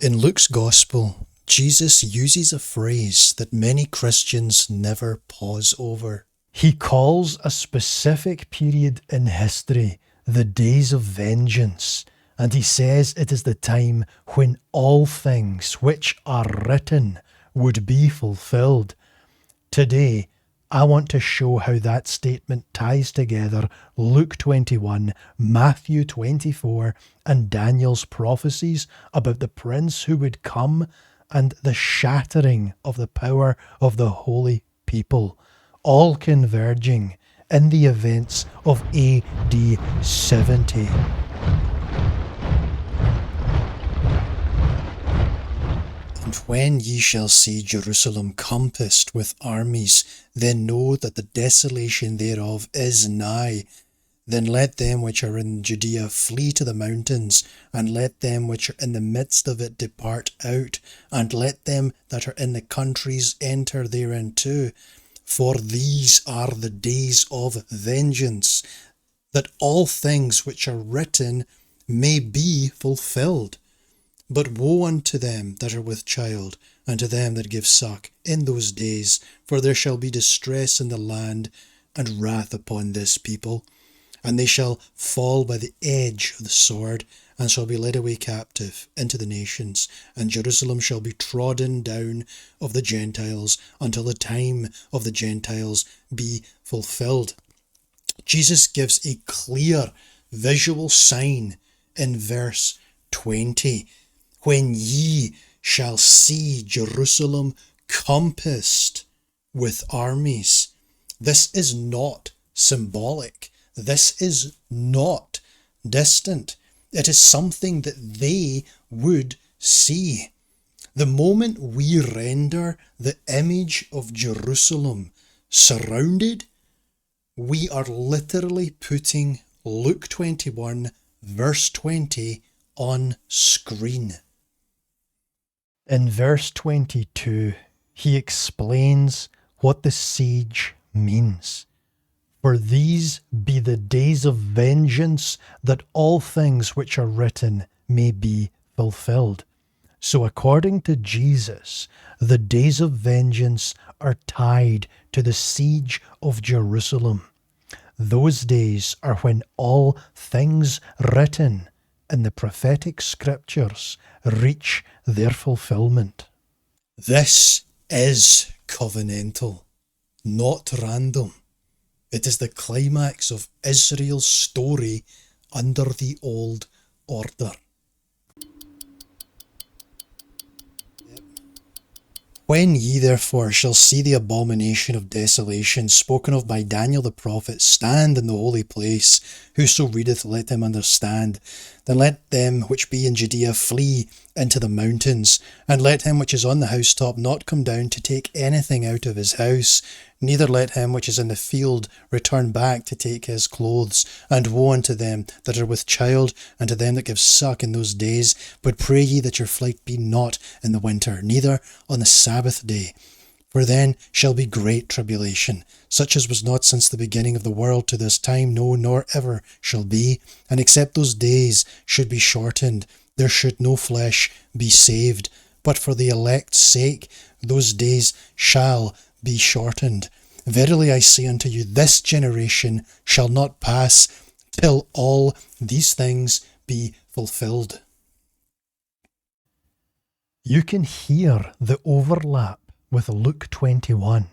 In Luke's Gospel, Jesus uses a phrase that many Christians never pause over. He calls a specific period in history the days of vengeance, and he says it is the time when all things which are written would be fulfilled. Today, I want to show how that statement ties together Luke 21, Matthew 24, and Daniel's prophecies about the prince who would come and the shattering of the power of the holy people, all converging in the events of AD 70. And when ye shall see Jerusalem compassed with armies, then know that the desolation thereof is nigh. Then let them which are in Judea flee to the mountains, and let them which are in the midst of it depart out, and let them that are in the countries enter therein too. For these are the days of vengeance, that all things which are written may be fulfilled. But woe unto them that are with child, and to them that give suck in those days, for there shall be distress in the land, and wrath upon this people. And they shall fall by the edge of the sword, and shall be led away captive into the nations, and Jerusalem shall be trodden down of the Gentiles, until the time of the Gentiles be fulfilled. Jesus gives a clear visual sign in verse 20. When ye shall see Jerusalem compassed with armies. This is not symbolic. This is not distant. It is something that they would see. The moment we render the image of Jerusalem surrounded, we are literally putting Luke 21 verse 20 on screen. In verse 22, he explains what the siege means. For these be the days of vengeance, that all things which are written may be fulfilled. So according to Jesus, the days of vengeance are tied to the siege of Jerusalem. Those days are when all things written in the prophetic scriptures reach their fulfillment. This is covenantal, not random. It is the climax of Israel's story under the old order. When ye therefore shall see the abomination of desolation spoken of by Daniel the prophet stand in the holy place, whoso readeth, let him understand. Then let them which be in Judea flee into the mountains, and let him which is on the housetop not come down to take anything out of his house, neither let him which is in the field return back to take his clothes. And woe unto them that are with child, and to them that give suck in those days. But pray ye that your flight be not in the winter, neither on the Sabbath day. For then shall be great tribulation, such as was not since the beginning of the world to this time, no, nor ever shall be. And except those days should be shortened, there should no flesh be saved. But for the elect's sake, those days shall be shortened. Verily I say unto you, this generation shall not pass till all these things be fulfilled. You can hear the overlap with Luke 21.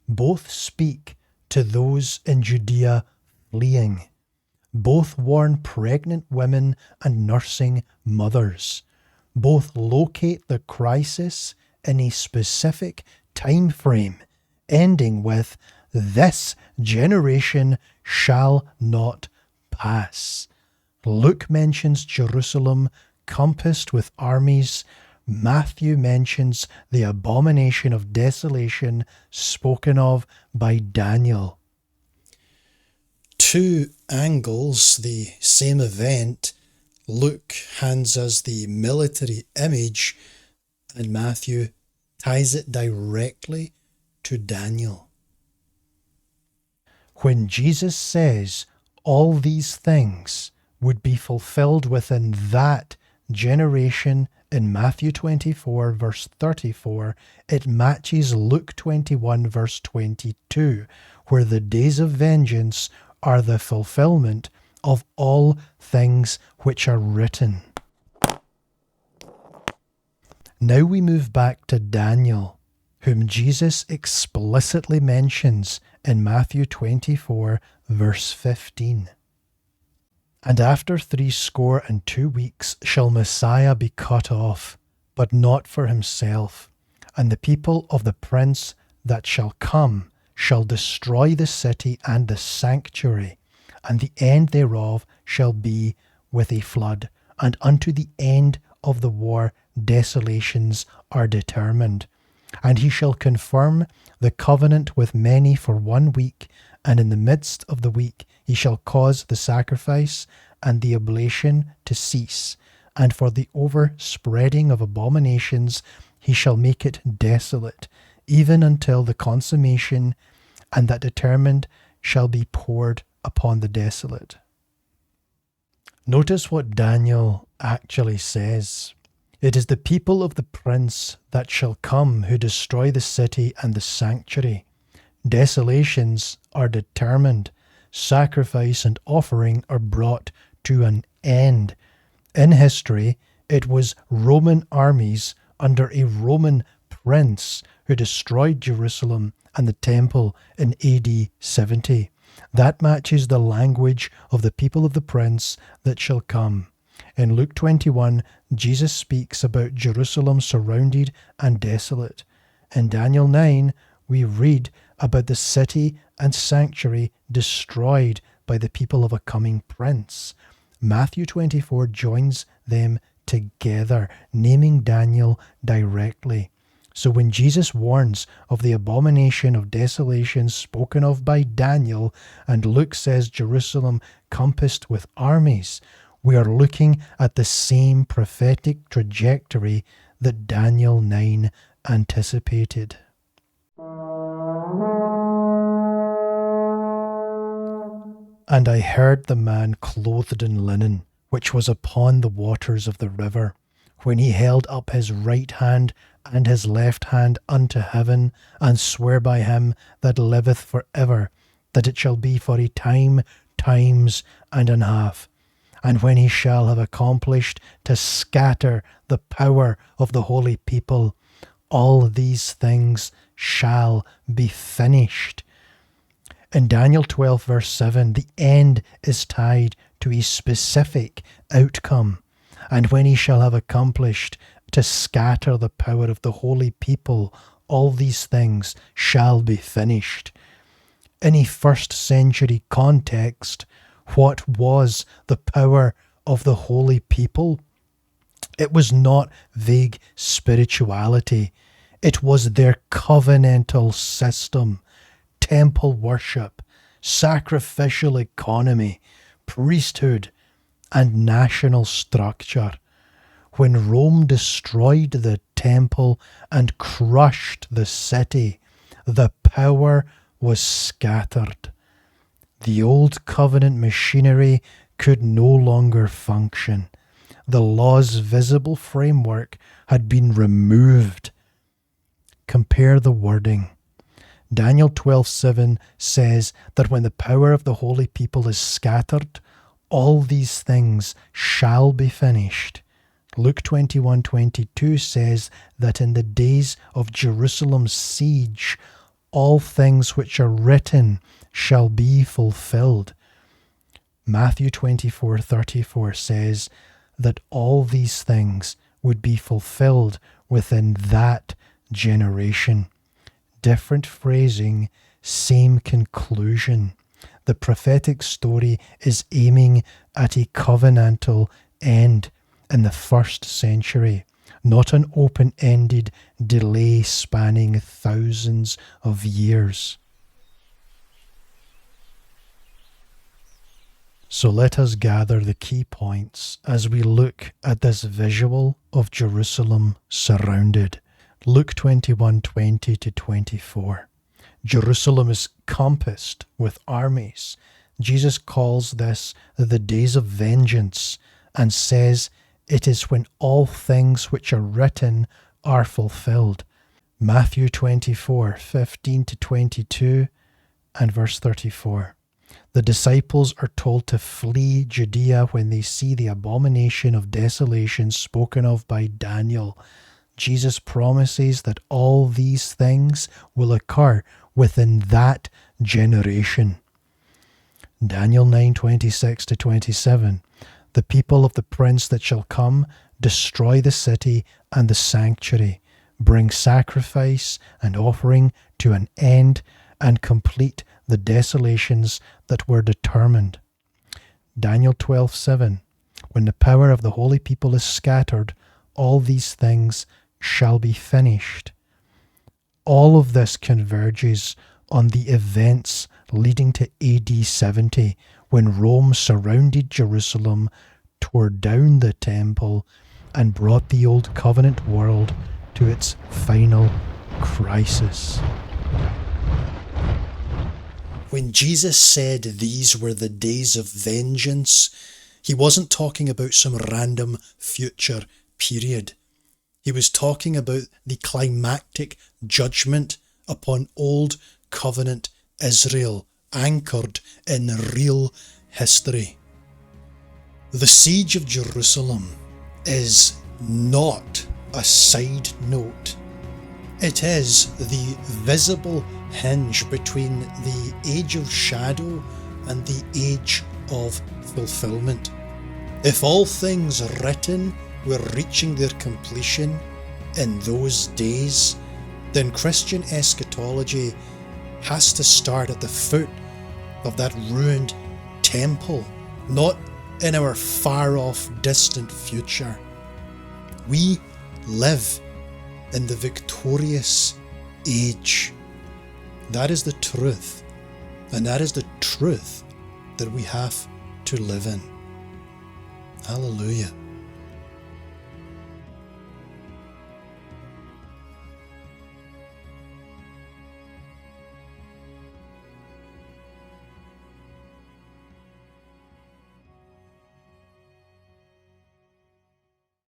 Both speak to those in Judea fleeing. Both warn pregnant women and nursing mothers. Both locate the crisis in a specific time frame, ending with, this generation shall not pass. Luke mentions Jerusalem compassed with armies. Matthew mentions the abomination of desolation spoken of by Daniel. Two angles, the same event. Luke hands us the military image, and Matthew ties it directly to Daniel. When Jesus says all these things would be fulfilled within that generation In Matthew 24 verse 34, it matches Luke 21 verse 22, where the days of vengeance are the fulfillment of all things which are written. Now we move back to Daniel, whom Jesus explicitly mentions in Matthew 24 verse 15. And after 62 weeks shall Messiah be cut off, but not for himself. And the people of the prince that shall come shall destroy the city and the sanctuary, and the end thereof shall be with a flood. And unto the end of the war desolations are determined. And he shall confirm the covenant with many for 1 week, and in the midst of the week he shall cause the sacrifice and the oblation to cease, and for the overspreading of abominations he shall make it desolate, even until the consummation, and that determined shall be poured upon the desolate. Notice what Daniel actually says. It is the people of the prince that shall come who destroy the city and the sanctuary. Desolations are determined. Sacrifice and offering are brought to an end. In history, it was Roman armies under a Roman prince who destroyed Jerusalem and the temple in AD 70. That matches the language of the people of the prince that shall come. In Luke 21, Jesus speaks about Jerusalem surrounded and desolate. In Daniel 9, we read about the city and sanctuary destroyed by the people of a coming prince. Matthew 24 joins them together, naming Daniel directly. So when Jesus warns of the abomination of desolation spoken of by Daniel, and Luke says Jerusalem compassed with armies, we are looking at the same prophetic trajectory that Daniel 9 anticipated. And I heard the man clothed in linen, which was upon the waters of the river, when he held up his right hand and his left hand unto heaven, and sware by him that liveth for ever, that it shall be for a time, times, and an half. And when he shall have accomplished to scatter the power of the holy people, all these things shall be finished. In Daniel 12 verse 7, the end is tied to a specific outcome. And when he shall have accomplished to scatter the power of the holy people, all these things shall be finished. In a first century context, what was the power of the holy people? It was not vague spirituality. It was their covenantal system, temple worship, sacrificial economy, priesthood, and national structure. When Rome destroyed the temple and crushed the city, the power was scattered. The old covenant machinery could no longer function. The law's visible framework had been removed. Compare the wording. Daniel 12:7 says that when the power of the holy people is scattered, all these things shall be finished. Luke 21:22 says that in the days of Jerusalem's siege, all things which are written shall be fulfilled. Matthew 24:34 says that all these things would be fulfilled within that generation. Different phrasing, same conclusion. The prophetic story is aiming at a covenantal end in the first century, not an open-ended delay spanning thousands of years. So let us gather the key points as we look at this visual of Jerusalem surrounded. Luke 21:20-24. Jerusalem is compassed with armies. Jesus calls this the days of vengeance and says It is when all things which are written are fulfilled. Matthew 24:15-22 and verse 34. The disciples are told to flee Judea when they see the abomination of desolation spoken of by Daniel. Jesus promises that all these things will occur within that generation. Daniel 9:26-27. The people of the prince that shall come destroy the city and the sanctuary, bring sacrifice and offering to an end, and complete the desolations that were determined. Daniel 12:7. When the power of the holy people is scattered, all these things shall be finished. All of this converges on the events leading to AD 70, when Rome surrounded Jerusalem, tore down the temple, and brought the Old Covenant world to its final crisis. When Jesus said these were the days of vengeance, he wasn't talking about some random future period. He was talking about the climactic judgment upon Old Covenant Israel, anchored in real history. The siege of Jerusalem is not a side note. It is the visible hinge between the age of shadow and the age of fulfillment. If all things written were reaching their completion in those days, then Christian eschatology has to start at the foot of that ruined temple, not in our far-off, distant future. We live in the victorious age. That is the truth, and that is the truth that we have to live in. Hallelujah.